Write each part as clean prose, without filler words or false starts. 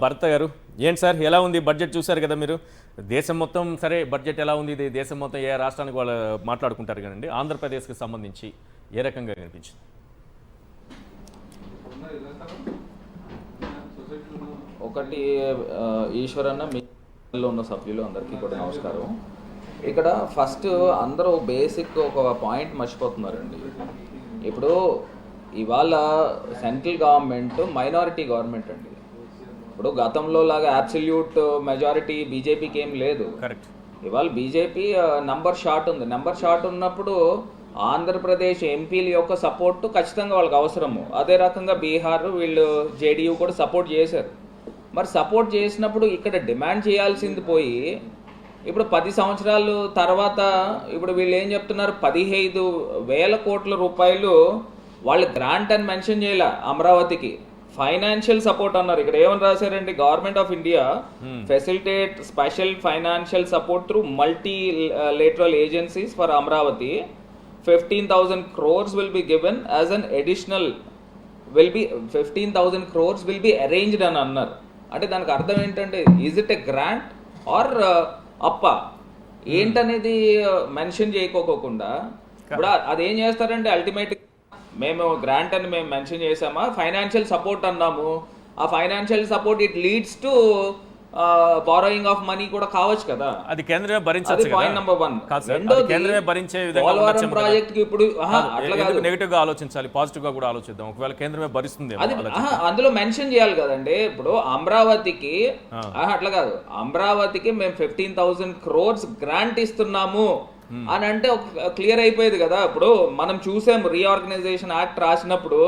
భరత గారు ఏంటి సార్ ఎలా ఉంది బడ్జెట్ చూశారు కదా మీరు దేశం మొత్తం సరే బడ్జెట్ ఎలా ఉంది ఇది దేశం మొత్తం ఏ రాష్ట్రానికి వాళ్ళు మాట్లాడుకుంటారు కదండి ఆంధ్రప్రదేశ్కి సంబంధించి ఏ రకంగా కనిపించింది ఒకటి ఈశ్వరన్న మీలో ఉన్న సభ్యులు అందరికీ కూడా నమస్కారం. ఇక్కడ ఫస్ట్ అందరూ బేసిక్ ఒక పాయింట్ మర్చిపోతున్నారండి. ఇప్పుడు ఇవాళ సెంట్రల్ గవర్నమెంట్ మైనారిటీ గవర్నమెంట్ అండి. ఇప్పుడు గతంలో లాగా అబ్సల్యూట్ మెజారిటీ బీజేపీకి ఏం లేదు. కరెక్ట్. ఇవాళ బీజేపీ నంబర్ షార్ట్ ఉంది. నంబర్ షార్ట్ ఉన్నప్పుడు ఆంధ్రప్రదేశ్ ఎంపీల యొక్క సపోర్టు ఖచ్చితంగా వాళ్ళకి అవసరము. అదే రకంగా బీహార్ వీళ్ళు జేడీయూ కూడా సపోర్ట్ చేశారు. మరి సపోర్ట్ చేసినప్పుడు ఇక్కడ డిమాండ్ చేయాల్సింది పోయి ఇప్పుడు 10 సంవత్సరాలు తర్వాత ఇప్పుడు వీళ్ళు ఏం చెప్తున్నారు, 15,000 కోట్ల రూపాయలు వాళ్ళు గ్రాంట్ అని మెన్షన్ చేయాల అమరావతికి ఫైనాన్షియల్ సపోర్ట్ అన్నారు. ఇక్కడ ఏమని రాశారండి, government of India facilitate special financial support through multi lateral agencies for Amaravati 15,000 crores will be given as an additional 15,000 crores will be arranged అని అన్నారు. అంటే దానికి అర్థం ఏంటంటే is it a grant or అప్ప ఏంటనేది మెన్షన్ చేయకోకుండా ఇప్పుడు అదేం చేస్తారంటే అల్టిమేట్ మేము గ్రాంట్ అని మేము మెన్షన్ చేసామా, ఫైనాన్షియల్ సపోర్ట్ అన్నాము. ఆ financial support it leads to borrowing of money కూడా కావచ్చు కదా, అది కేంద్రమే భరించాలి. Point number 1. రెండోది పోలవరం ప్రాజెక్ట్ కి ఇప్పుడు అట్లా కాదు, నెగటివ్ గా ఆలోచించాలి, పాజిటివ్ గా కూడా ఆలోచిద్దాం. ఒకవేళ కేంద్రమే భరిస్తుంది అది అందులో మెన్షన్ చేయాలి కదండి. ఇప్పుడు అమరావతికి అట్లా కాదు, అమరావతికి మేము 15,000 crores గ్రాంట్ ఇస్తున్నాము అని అంటే క్లియర్ అయిపోయేది కదా. ఇప్పుడు మనం చూసాం రీఆర్గనైజేషన్ యాక్ట్ రాసినప్పుడు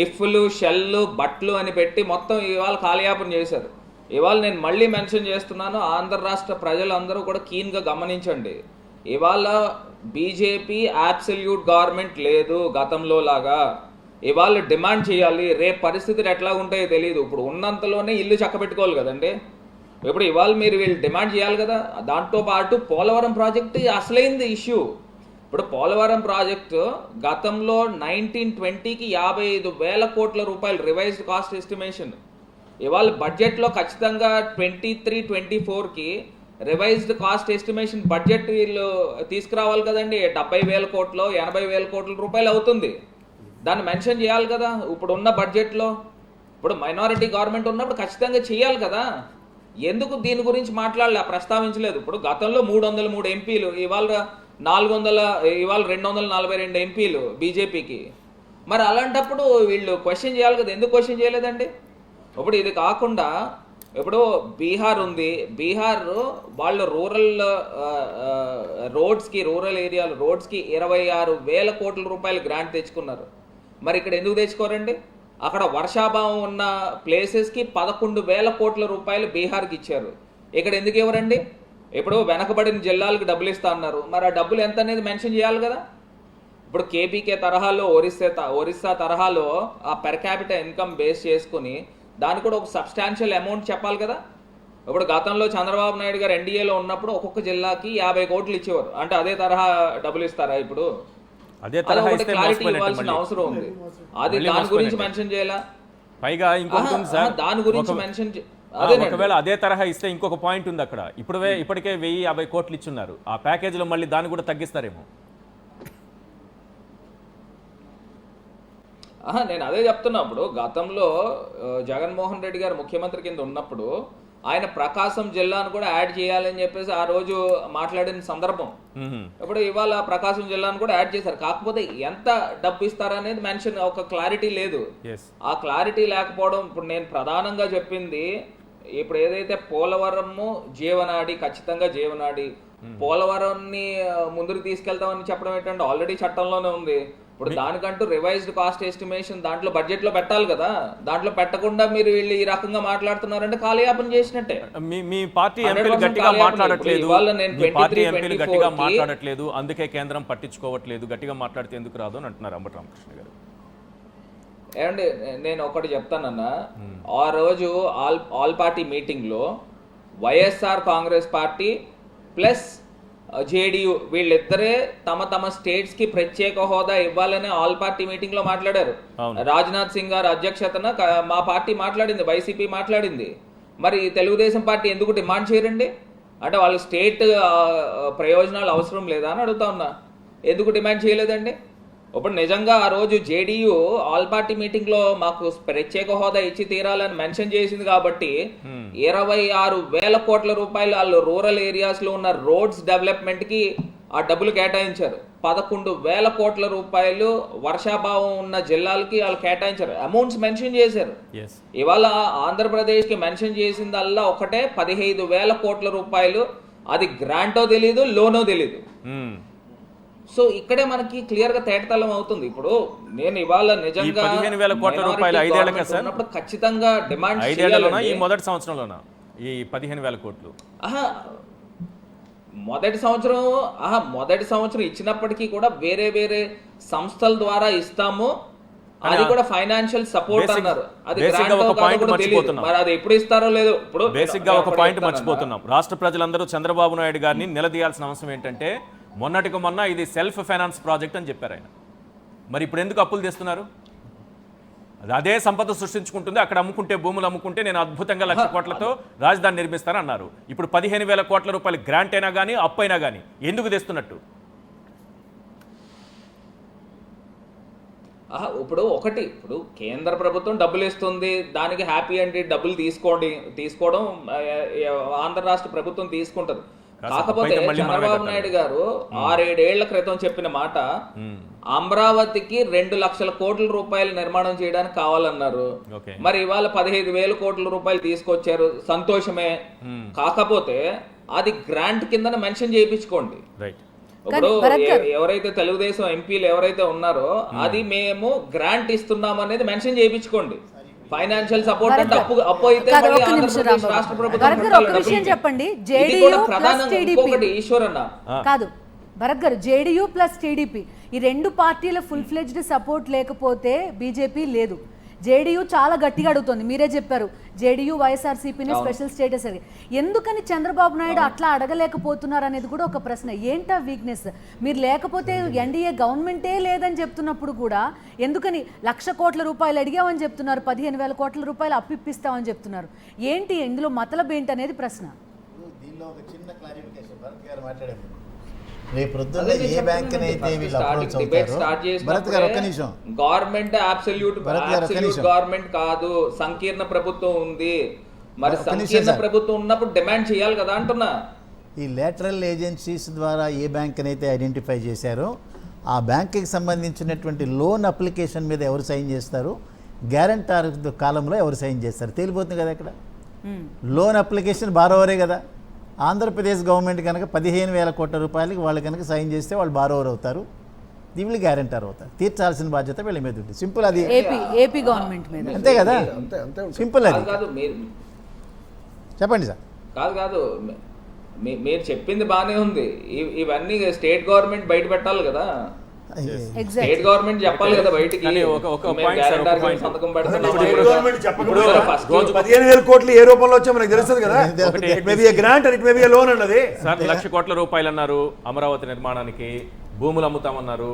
ఇఫ్లు షెల్లు బట్లు అని పెట్టి మొత్తం ఇవాళ కాలయాపన చేశారు. ఇవాళ నేను మళ్ళీ మెన్షన్ చేస్తున్నాను, ఆంధ్ర రాష్ట్ర ప్రజలందరూ కూడా కీన్గా గమనించండి. ఇవాళ బీజేపీ అబ్సల్యూట్ గవర్నమెంట్ లేదు గతంలో లాగా. ఇవాళ డిమాండ్ చేయాలి, రేపు పరిస్థితులు ఎట్లా ఉంటాయో తెలియదు. ఇప్పుడు ఉన్నంతలోనే ఇల్లు చక్కబెట్టుకోవాలి కదండి. ఇప్పుడు ఇవాళ మీరు వీళ్ళు డిమాండ్ చేయాలి కదా. దాంతో పాటు పోలవరం ప్రాజెక్ట్ అసలైంది ఇష్యూ. ఇప్పుడు పోలవరం ప్రాజెక్టు గతంలో 1920కి 55,000 కోట్ల రూపాయలు రివైజ్డ్ కాస్ట్ ఎస్టిమేషన్. ఇవాళ బడ్జెట్లో ఖచ్చితంగా 23-24కి రివైజ్డ్ కాస్ట్ ఎస్టిమేషన్ బడ్జెట్ వీళ్ళు తీసుకురావాలి కదండి. 70,000 కోట్లు 80,000 కోట్ల రూపాయలు అవుతుంది. దాన్ని మెన్షన్ చేయాలి కదా ఇప్పుడు ఉన్న బడ్జెట్లో. ఇప్పుడు మైనారిటీ గవర్నమెంట్ ఉన్నప్పుడు ఖచ్చితంగా చేయాలి కదా. ఎందుకు దీని గురించి ప్రస్తావించలేదు? ఇప్పుడు గతంలో 303 ఎంపీలు, ఇవాళ 242 ఎంపీలు బీజేపీకి. మరి అలాంటప్పుడు వీళ్ళు క్వశ్చన్ చేయాలి కదా, ఎందుకు క్వశ్చన్ చేయలేదండి? ఇప్పుడు ఇది కాకుండా ఇప్పుడు బీహార్ ఉంది, బీహార్ వాళ్ళు రూరల్ ఏరియాలు రోడ్స్కి 26,000 కోట్ల రూపాయలు గ్రాంట్ తెచ్చుకున్నారు. మరి ఇక్కడ ఎందుకు తెచ్చుకోరండి? అక్కడ వర్షాభావం ఉన్న ప్లేసెస్కి 11,000 కోట్ల రూపాయలు బీహార్కి ఇచ్చారు. ఇక్కడ ఎందుకు ఇవ్వరండి? ఇప్పుడు వెనకబడిన జిల్లాలకు డబ్బులు ఇస్తా అన్నారు, మరి ఆ డబ్బులు ఎంత అనేది మెన్షన్ చేయాలి కదా. ఇప్పుడు కేపీకే తరహాలో ఒరిస్సా తరహాలో ఆ పెర్ క్యాపిటల్ ఇన్కమ్ బేస్ చేసుకుని దానికి కూడా ఒక సబ్స్టాన్షియల్ అమౌంట్ చెప్పాలి కదా. ఇప్పుడు గతంలో చంద్రబాబు నాయుడు గారు ఎన్డీఏలో ఉన్నప్పుడు ఒక్కొక్క జిల్లాకి 50 కోట్లు ఇచ్చేవారు. అంటే అదే తరహా డబ్బులు ఇస్తారా ఇప్పుడు? క్లారిటీ ఇవ్వాల్సిన అవసరం ఉంది. అది దాని గురించి మెన్షన్ చేయాలా? పైగా దాని గురించి మెన్షన్ ఒకవేళ అదే తరహా ఇస్తే ఇంకొక పాయింట్ ఉంది అక్కడ. ఇప్పటికే 1,050 కోట్లు ఇచ్చున్నారు. ఆ ప్యాకేజీలో మళ్ళీ దాన్ని కూడా తగ్గిస్తారేమో. నేను అదే చెప్తున్నా. ఇప్పుడు గతంలో జగన్మోహన్ రెడ్డి గారు ముఖ్యమంత్రి కింద ఉన్నప్పుడు ఆయన ప్రకాశం జిల్లాను కూడా యాడ్ చేయాలని చెప్పేసి ఆ రోజు మాట్లాడిన సందర్భం. ఇప్పుడు ఇవాళ ప్రకాశం జిల్లాను కూడా యాడ్ చేశారు. కాకపోతే ఎంత డబ్బు ఇస్తారనేది మెన్షన్, ఒక క్లారిటీ లేదు. ఆ క్లారిటీ లేకపోవడం ఇప్పుడు నేను ప్రధానంగా చెప్పింది. ఇప్పుడు ఏదైతే పోలవరము జీవనాడి, ఖచ్చితంగా జీవనాడి, పోలవరాన్ని ముందుకు తీసుకెళ్తామని చెప్పడం ఏంటంటే ఆల్రెడీ చట్టంలోనే ఉంది. ఇప్పుడు దానికంటూ రివైజ్డ్ కాస్ట్ ఎస్టిమేషన్ దాంట్లో బడ్జెట్ లో పెట్టాలి కదా. దాంట్లో పెట్టకుండా మీరు వీళ్ళు ఈ రకంగా మాట్లాడుతున్నారంటే కాలయాపన చేసినట్టే. మీ పార్టీ ఎంపీలు గట్టిగా మాట్లాడట్లేదు, అందుకే కేంద్రం పట్టించుకోవట్లేదు. గట్టిగా మాట్లాడితే ఎందుకు రాదు అని అంటున్నారు అంబటి రామకృష్ణ గారు. ఏమండి నేను ఒకటి చెప్తానన్నా, ఆ రోజు ఆల్ పార్టీ మీటింగ్ లో YSR Congress party plus JDU వీళ్ళిద్దరే తమ తమ స్టేట్స్ కి ప్రత్యేక హోదా ఇవ్వాలని ఆల్ పార్టీ మీటింగ్ లో మాట్లాడారు. రాజ్నాథ్ సింగ్ గారు అధ్యక్షతన మా పార్టీ మాట్లాడింది, వైసీపీ మాట్లాడింది. మరి తెలుగుదేశం పార్టీ ఎందుకు డిమాండ్ చేయరండి? అంటే వాళ్ళ స్టేట్ ప్రయోజనాలు అవసరం లేదా అని అడుగుతా ఉన్నా. ఎందుకు డిమాండ్ చేయలేదండి? ఇప్పుడు నిజంగా ఆ రోజు జేడీయూ ఆల్ పార్టీ మీటింగ్ లో మాకు ప్రత్యేక హోదా ఇచ్చి తీరాలని మెన్షన్ చేసింది కాబట్టి 26,000 కోట్ల రూపాయలు వాళ్ళు రూరల్ ఏరియాస్ లో ఉన్న రోడ్స్ డెవలప్మెంట్ కి ఆ డబ్బులు కేటాయించారు. 11,000 కోట్ల రూపాయలు వర్షాభావం ఉన్న జిల్లాలకి వాళ్ళు కేటాయించారు, అమౌంట్స్ మెన్షన్ చేశారు. ఇవాళ ఆంధ్రప్రదేశ్ కి మెన్షన్ చేసిందల్లా ఒకటే 15,000 కోట్ల రూపాయలు. అది గ్రాంటో తెలీదు, లోనో తెలీదు. సో ఇక్కడే మనకి క్లియర్ గా తేటతలం అవుతుంది. ఇప్పుడు నేను ఇవాళ నిజంగా 15,000 కోట్ల రూపాయలు 5 ఏళ్లకే సార్ ఖచ్చితంగా డిమాండ్ 5 ఏళ్లలోనా ఈ మొదటి సంవత్సరంలోనా ఈ 15,000 కోట్లు? మొదటి సంవత్సరం ఇచ్చినప్పటికీ కూడా వేరే వేరే సంస్థల ద్వారా ఇస్తాము, అది కూడా ఫైనాన్షియల్ సపోర్ట్ అన్నారు. అది మరి అది ఎప్పుడు ఇస్తారో లేదో. ఇప్పుడు బేసిక్ గా ఒక పాయింట్ మర్చిపోతున్నాం. రాష్ట్ర ప్రజలందరూ చంద్రబాబు నాయుడు గారిని నిలదీయాల్సిన అవసరం ఏంటంటే, మొన్నటికి మొన్న ఇది సెల్ఫ్ ఫైనాన్స్ ప్రాజెక్ట్ అని చెప్పారు ఆయన. మరి ఇప్పుడు ఎందుకు అప్పులు తెస్తున్నారు? అదే సంపద సృష్టించుకుంటుంది. అక్కడ అమ్ముకుంటే, భూములు అమ్ముకుంటే నేను అద్భుతంగా 1,00,000 కోట్లతో రాజధాని నిర్మిస్తానన్నారు. ఇప్పుడు 15,000 కోట్ల రూపాయలు గ్రాంట్ అయినా కానీ అప్పు అయినా కానీ ఎందుకు తెస్తున్నట్టు? ఇప్పుడు కేంద్ర ప్రభుత్వం డబ్బులు ఇస్తుంది, దానికి హ్యాపీ అంటే డబ్బులు తీసుకోవడం ఆంధ్ర రాష్ట్ర ప్రభుత్వం తీసుకుంటది. కాకపోతే చంద్రబాబు నాయుడు గారు 6-7 ఏళ్ల క్రితం చెప్పిన మాట, అమరావతికి 2,00,000 కోట్ల రూపాయలు నిర్మాణం చేయడానికి కావాలన్నారు. మరి ఇవాళ 15,000 కోట్ల రూపాయలు తీసుకొచ్చారు, సంతోషమే. కాకపోతే అది గ్రాంట్ కింద మెన్షన్ చేయించుకోండి. ఇప్పుడు ఎవరైతే తెలుగుదేశం ఎంపీలు ఎవరైతే ఉన్నారో అది మేము గ్రాంట్ ఇస్తున్నాం అనేది మెన్షన్ చేయించుకోండి. ఫైనాన్షియల్ సపోర్ట్ అంటే అప్పు అయితే రాష్ట్ర ప్రభుత్వం చెప్పండి. కాదు భరత్ గారు, జేడీయూ ప్లస్ టీడీపీ ఈ రెండు పార్టీల ఫుల్ ఫ్లెడ్జ్డ్ సపోర్ట్ లేకపోతే బీజేపీ లేదు. జేడీయూ చాలా గట్టిగా అడుగుతుంది, మీరే చెప్పారు జేడీయూ వైఎస్ఆర్సీపీని స్పెషల్ స్టేటస్ అది. ఎందుకని చంద్రబాబు నాయుడు అట్లా అడగలేకపోతున్నారు అనేది కూడా ఒక ప్రశ్న. ఏంటా వీక్నెస్? మీరు లేకపోతే ఎన్డీఏ గవర్నమెంటే లేదని చెప్తున్నప్పుడు కూడా ఎందుకని 1,00,000 కోట్ల రూపాయలు అడిగామని చెప్తున్నారు, 15,000 కోట్ల రూపాయలు అప్పిస్తామని చెప్తున్నారు? ఏంటి ఇందులో మతలబ్ ఏంటి అనేది ప్రశ్న. దీనిలో ఒక చిన్న క్లారిఫికేషన్ భరత్ గారు మాట్లాడారు. రేపు పొద్దున్న ఏ బ్యాంక్ అయితే వీళ్ళు అప్రోచ్ అవుతారో, భరత్ గారు ఒక్క నిమిషం, గవర్నమెంట్ అబ్సల్యూట్ గవర్నమెంట్ కాదు, సంకీర్ణ ప్రభుత్వం ఉంది. మరి సంకీర్ణ ప్రభుత్వం ఉన్నప్పుడు డిమాండ్ చేయాలి కదా అంటున్నా. ఈ లేటరల్ ఏజెన్సీస్ ద్వారా ఏ బ్యాంక్ అయితే ఐడెంటిఫై చేశారో ఆ బ్యాంక్కి సంబంధించినటువంటి లోన్ అప్లికేషన్ మీద ఎవరు సైన్ చేస్తారు, గ్యారంటర్ కాలంలో ఎవరు సైన్ చేస్తారు తేలిపోతుంది కదా. ఇక్కడ లోన్ అప్లికేషన్ బారోవరే కదా. ఆంధ్రప్రదేశ్ గవర్నమెంట్ కనుక 15,000 కోట్ల రూపాయలకి వాళ్ళు కనుక సైన్ చేస్తే వాళ్ళు బారోవర్ అవుతారు, వీళ్ళు గ్యారంటర్ అవుతారు. తీర్చాల్సిన బాధ్యత వీళ్ళ మీద ఉంటుంది. సింపుల్. అది ఏపీ గవర్నమెంట్ మీద అంతే కదా, సింపుల్. అది చెప్పండి సార్. కాదు మీరు చెప్పింది బానే ఉంది. ఇవన్నీ స్టేట్ గవర్నమెంట్ బయట పెట్టాలి కదా, స్టేట్ గవర్నమెంట్ చెప్పాలి కదా బయటికి. 15,000 కోట్లు ఏ రూపంలో వచ్చా మనకు తెలుస్తుంది కదా. Grant and it may be a loan అన్నది. సార్ 1,00,000 కోట్ల రూపాయలు అన్నారు అమరావతి నిర్మాణానికి, భూములు అమ్ముతామన్నారు,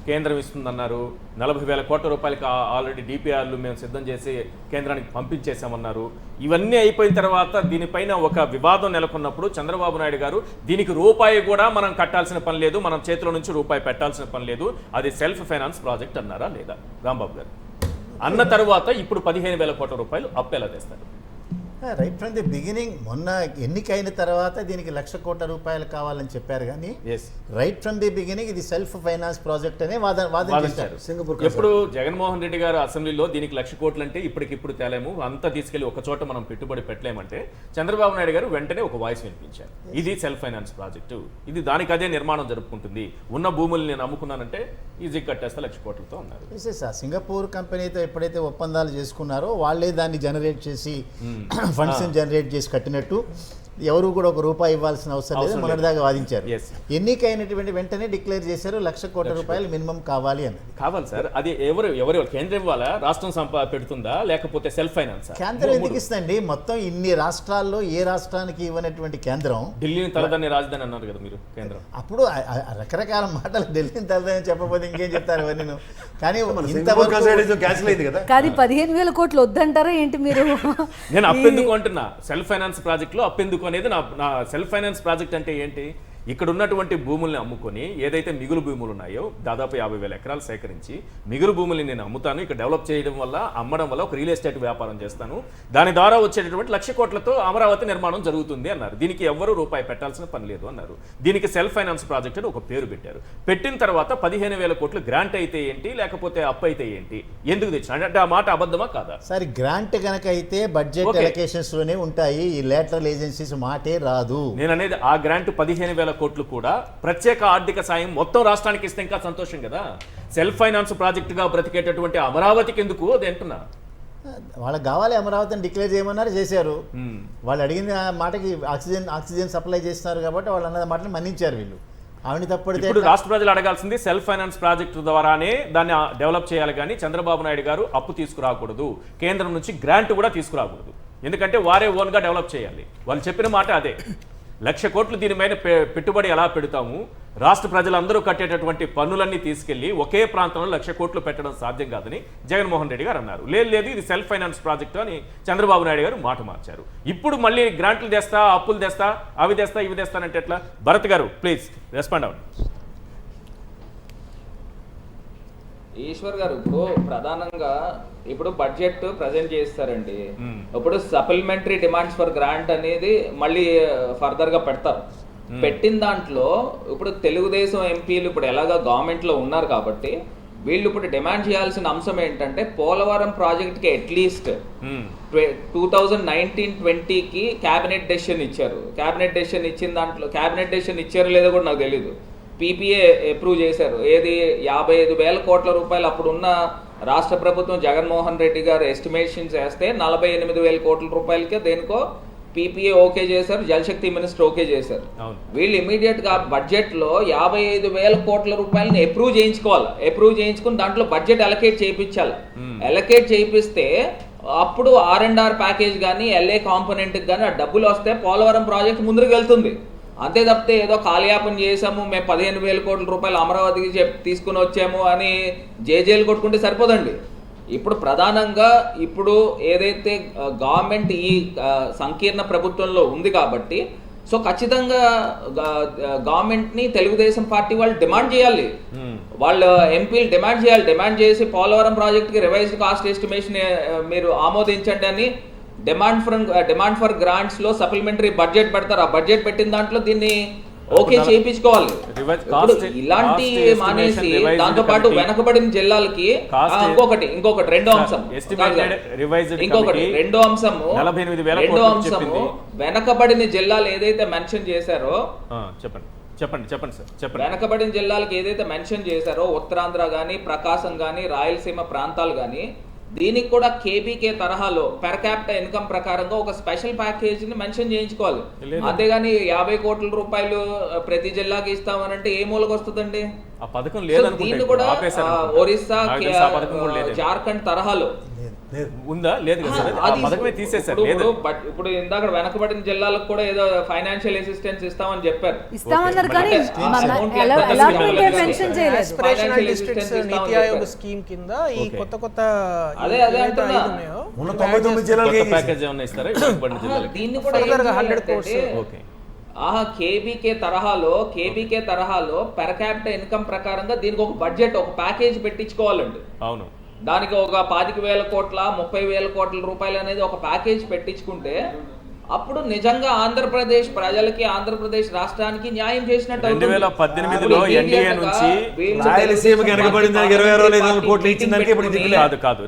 కేంద్రం ఇస్తుందన్నారు, 40,000 కోట్ల రూపాయలకి ఆల్రెడీ డిపిఆర్లు మేము సిద్ధం చేసి కేంద్రానికి పంపించేసామన్నారు. ఇవన్నీ అయిపోయిన తర్వాత దీనిపైన ఒక వివాదం నెలకొన్నప్పుడు చంద్రబాబు నాయుడు గారు దీనికి రూపాయి కూడా మనం కట్టాల్సిన పని లేదు, మనం చేతిలో నుంచి రూపాయి పెట్టాల్సిన పని లేదు, అది సెల్ఫ్ ఫైనాన్స్ ప్రాజెక్ట్ అన్నారా లేదా రాంబాబు గారు? అన్న తర్వాత ఇప్పుడు 15,000 కోట్ల రూపాయలు అప్పు ఎలా తెస్తారు? రైట్ ఫ్రమ్ ది బిగినింగ్ మొన్న ఎన్నికైన తర్వాత దీనికి 1,00,000 కోట్ల రూపాయలు కావాలని చెప్పారు, కానీ రైట్ ఫ్రమ్ ది బిగినింగ్ ఇది సెల్ఫ్ ఫైనాన్స్ ప్రాజెక్ట్ అనే వాదించారు. ఎప్పుడు జగన్మోహన్ రెడ్డి గారు అసెంబ్లీలో దీనికి 1,00,000 కోట్లు అంటే ఇప్పటికిప్పుడు తేలేము, అంతా తీసుకెళ్లి ఒక చోట మనం పెట్టుబడి పెట్టలేమంటే చంద్రబాబు నాయుడు గారు వెంటనే ఒక వాయిస్ వినిపించారు, ఇది సెల్ఫ్ ఫైనాన్స్ ప్రాజెక్టు, ఇది దానికి అదే నిర్మాణం జరుపుకుంటుంది, ఉన్న భూములు నేను అమ్ముకున్నానంటే ఈజీ కట్టేస్తా 1,00,000 కోట్లతో అన్నారు. సింగపూర్ కంపెనీతో ఎప్పుడైతే ఒప్పందాలు చేసుకున్నారో వాళ్ళే దాన్ని జనరేట్ చేసి ఫండ్స్ జనరేట్ చేసి కట్టినట్టు ఎవరు కూడా ఒక రూపాయి ఇవ్వాల్సిన అవసరం లేదు, మొన్నటిదాకా వాదించారు. Yes. ఎన్నికైనటువంటి వెంటనే డిక్లేర్ చేశారు 1,00,00,000 కోట్ల రూపాయలు మినిమం కావాలి అన్నది. కావాలి సార్. అది ఎవరు కేంద్రం ఇవ్వాలా, రాష్ట్రం పెడుతుందా, లేకపోతే సెల్ఫ్ ఫైనాన్స్? కేంద్రం ఎందుకు ఇస్తుందండి? మొత్తం ఇన్ని రాష్ట్రాల్లో ఏ రాష్ట్రానికి ఇవ్వనటువంటి కేంద్రం ఢిల్లీని తలదాన్ని రాజధాని అన్నారు కదా మీరు కేంద్రం. అప్పుడు రకరకాల మాటలు ఢిల్లీని తలదని చెప్పకపోతే ఇంకేం చెప్తారు అవన్నీ. కానీ సింగపూర్ కన్సల్టెన్సీ క్యాన్సిల్ అయింది కదా. కాదు 15,000 కోట్లు వద్దంటారా ఏంటి మీరు? నేను అప్పెందుకు అంటున్నా, సెల్ఫ్ ఫైనాన్స్ ప్రాజెక్ట్లో అప్పెందుకు అనేది నా సెల్ఫ్ ఫైనాన్స్ ప్రాజెక్ట్ అంటే ఏంటి? ఇక్కడ ఉన్నటువంటి భూముల్ని అమ్ముకొని ఏదైతే మిగులు భూములు ఉన్నాయో దాదాపు 50,000 ఎకరాలు సేకరించి మిగులు భూముల్ని నేను అమ్ముతాను, ఇక్కడ డెవలప్ చేయడం వల్ల అమ్మడం వల్ల ఒక రియల్ ఎస్టేట్ వ్యాపారం చేస్తాను, దాని ద్వారా వచ్చేటటువంటి 1,00,000 కోట్లతో అమరావతి నిర్మాణం జరుగుతుంది అన్నారు. దీనికి ఎవ్వరూ రూపాయి పెట్టాల్సిన పని లేదు అన్నారు. దీనికి సెల్ఫ్ ఫైనాన్స్ ప్రాజెక్ట్ అని ఒక పేరు పెట్టారు. పెట్టిన తర్వాత 15,000 కోట్లు గ్రాంట్ అయితే ఏంటి, లేకపోతే అప్పు అయితే ఏంటి, ఎందుకు తెచ్చిన అంటే ఆ మాట అబద్ధమా కాదా? సరే, గ్రాంట్ కనుక అయితే బడ్జెట్ ఎలకేషన్స్ లోనే ఉంటాయి, ఈ లేటరల్ ఏజెన్సీస్ మాటే రాదు. నేను అనేది ఆ గ్రాంట్ 15,000 కోట్లు కూడా ప్రత్యేక ఆర్థిక సాయం మొత్తం రాష్ట్రానికి ఇస్తే ఇంకా సంతోషం కదా. సెల్ఫ్ ఫైనాన్స్ ప్రాజెక్టుగా బ్రతికేటటువంటి అమరావతికి ఎందుకు అది అంటున్నా. వాళ్ళకి కావాలి అమరావతిని డిక్లేర్ చేయమన్నారు, చేశారు. వాళ్ళు అడిగిన మాటకి ఆక్సిజన్ సప్లై చేస్తున్నారు కాబట్టి వాళ్ళు అన్న మాటని మన్నించారు వీళ్ళు. ఆవిడ తప్పడితే ఇప్పుడు రాష్ట్ర ప్రజలు అడగాల్సింది సెల్ఫ్ ఫైనాన్స్ ప్రాజెక్టు ద్వారానే దాన్ని డెవలప్ చేయాలి, కానీ చంద్రబాబు నాయుడు గారు అప్పు తీసుకురాకూడదు, కేంద్రం నుంచి గ్రాంట్ కూడా తీసుకురాకూడదు. ఎందుకంటే వారే ఓన్గా డెవలప్ చేయాలి. వాళ్ళు చెప్పిన మాట అదే. 1,00,000 కోట్లు దీనిపైన పెట్టుబడి ఎలా పెడతాము, రాష్ట్ర ప్రజలందరూ కట్టేటటువంటి పన్నులన్నీ తీసుకెళ్లి ఒకే ప్రాంతంలో 1,00,000 కోట్లు పెట్టడం సాధ్యం కాదని జగన్మోహన్ రెడ్డి గారు అన్నారు. లేదు ఇది సెల్ఫ్ ఫైనాన్స్ ప్రాజెక్టు అని చంద్రబాబు నాయుడు గారు మాట మార్చారు. ఇప్పుడు మళ్ళీ గ్రాంట్లు తెస్తా, అప్పులు తెస్తా, అవి తెస్తా, ఇవి తెస్తానంటే ఎట్లా? భరత్ గారు ప్లీజ్ రెస్పాండ్ అవ్వండి. ఈశ్వర్ గారు, ఇప్పుడు ప్రధానంగా ఇప్పుడు బడ్జెట్ ప్రజెంట్ చేస్తారండి. ఇప్పుడు సప్లిమెంటరీ డిమాండ్స్ ఫర్ గ్రాంట్ అనేది మళ్ళీ ఫర్దర్ గా పెడతారు. పెట్టిన దాంట్లో ఇప్పుడు తెలుగుదేశం ఎంపీలు ఇప్పుడు ఎలాగా గవర్నమెంట్ లో ఉన్నారు కాబట్టి వీళ్ళు ఇప్పుడు డిమాండ్ చేయాల్సిన అంశం ఏంటంటే పోలవరం ప్రాజెక్ట్ కి అట్లీస్ట్ 2019-20కి క్యాబినెట్ డెసిషన్ ఇచ్చారు. క్యాబినెట్ డెసిషన్ ఇచ్చిన దాంట్లో క్యాబినెట్ డెసిషన్ ఇచ్చారో లేదో కూడా నాకు తెలీదు. పీపీఏ అప్రూవ్ చేశారు. ఏది 55,000 కోట్ల రూపాయలు అప్పుడున్న రాష్ట్ర ప్రభుత్వం జగన్మోహన్ రెడ్డి గారు ఎస్టిమేషన్స్ వేస్తే 48,000 కోట్ల రూపాయలకే దేనికో పీపీఏ ఓకే చేశారు, జలశక్తి మినిస్టర్ ఓకే చేశారు. వీళ్ళు ఇమీడియట్ గా బడ్జెట్ లో 55,000 కోట్ల రూపాయలని అప్రూవ్ చేయించుకోవాలి. అప్రూవ్ చేయించుకుని దాంట్లో బడ్జెట్ అలకేట్ చేయించాలి. అలకేట్ చేయిస్తే అప్పుడు R&R ప్యాకేజ్ కానీ LA కాంపోనెంట్ కానీ ఆ డబ్బులు వస్తే పోలవరం ప్రాజెక్ట్ ముందుకు వెళ్తుంది. అంతే తప్పితే ఏదో కాలయాపన చేసాము, మేము 15,000 కోట్ల రూపాయలు అమరావతికి తీసుకుని వచ్చాము అని జేజేలు కొట్టుకుంటే సరిపోదండి. ఇప్పుడు ప్రధానంగా ఇప్పుడు ఏదైతే గవర్నమెంట్ ఈ సంకీర్ణ ప్రభుత్వంలో ఉంది కాబట్టి సో ఖచ్చితంగా గవర్నమెంట్ని తెలుగుదేశం పార్టీ వాళ్ళు డిమాండ్ చేయాలి, వాళ్ళ ఎంపీలు డిమాండ్ చేసి పోలవరం ప్రాజెక్ట్కి రివైజ్డ్ కాస్ట్ ఎస్టిమేషన్ మీరు ఆమోదించండి అని డిమాండ్ ఫర్ గ్రాంట్స్ లో సప్లిమెంటరీ బడ్జెట్ పెడతారు. ఆ బడ్జెట్ పెట్టిన దాంట్లో దీన్ని ఓకే చేయించుకోవాలి. ఇలాంటి మానేసి దాంతో పాటు వెనకబడిన జిల్లాలకి రెండో అంశము వెనకబడిన జిల్లాలు ఏదైతే మెన్షన్ చేశారో చెప్పండి వెనకబడిన జిల్లాలకు ఏదైతే మెన్షన్ చేశారో ఉత్తరాంధ్ర గానీ, ప్రకాశం గానీ, రాయలసీమ ప్రాంతాలు గానీ, దీనికి కూడా కేబీకే తరహాలో పెర్ క్యాపిటల్ ఇన్కమ్ ప్రకారంగా ఒక స్పెషల్ ప్యాకేజ్ ని మెన్షన్ చేయించుకోవాలి. అంతేగాని 50 కోట్ల రూపాయలు ప్రతి జిల్లాకి ఇస్తామనంటే ఏ మూలకు వస్తుందండి? దీన్ని కూడా ఒరిస్సా, జార్ఖండ్ తరహాలో ఉందా? లేదు కదా, తీసేసారు. ఇప్పుడు ఇందాక వెనకబడిన జిల్లాలకు కూడా ఏదో ఫైనాన్షియల్ అసిస్టెన్స్ ఇస్తామని చెప్పారు. అదే అంటున్నా. దీన్ని కూడా కేబీకే తరహాలో పెర్ క్యాపిటల్ ఇన్కమ్ ప్రకారంగా దీనికి ఒక బడ్జెట్, ఒక ప్యాకేజ్ పెట్టించుకోవాలండి. అవును, దానికి ఒక 25,000 కోట్ల 30,000 కోట్ల రూపాయలు అనేది ఒక ప్యాకేజ్ పెట్టించుకుంటే అప్పుడు నిజంగా ఆంధ్రప్రదేశ్ ప్రజలకి, ఆంధ్రప్రదేశ్ రాష్ట్రానికి న్యాయం చేసినట్టు. 2018లో ఎన్డీఏ నుంచి రాయలసీమకి వెనకబడిన 26,000 కోట్లు ఇచ్చిందానికి ఇప్పుడు కాదు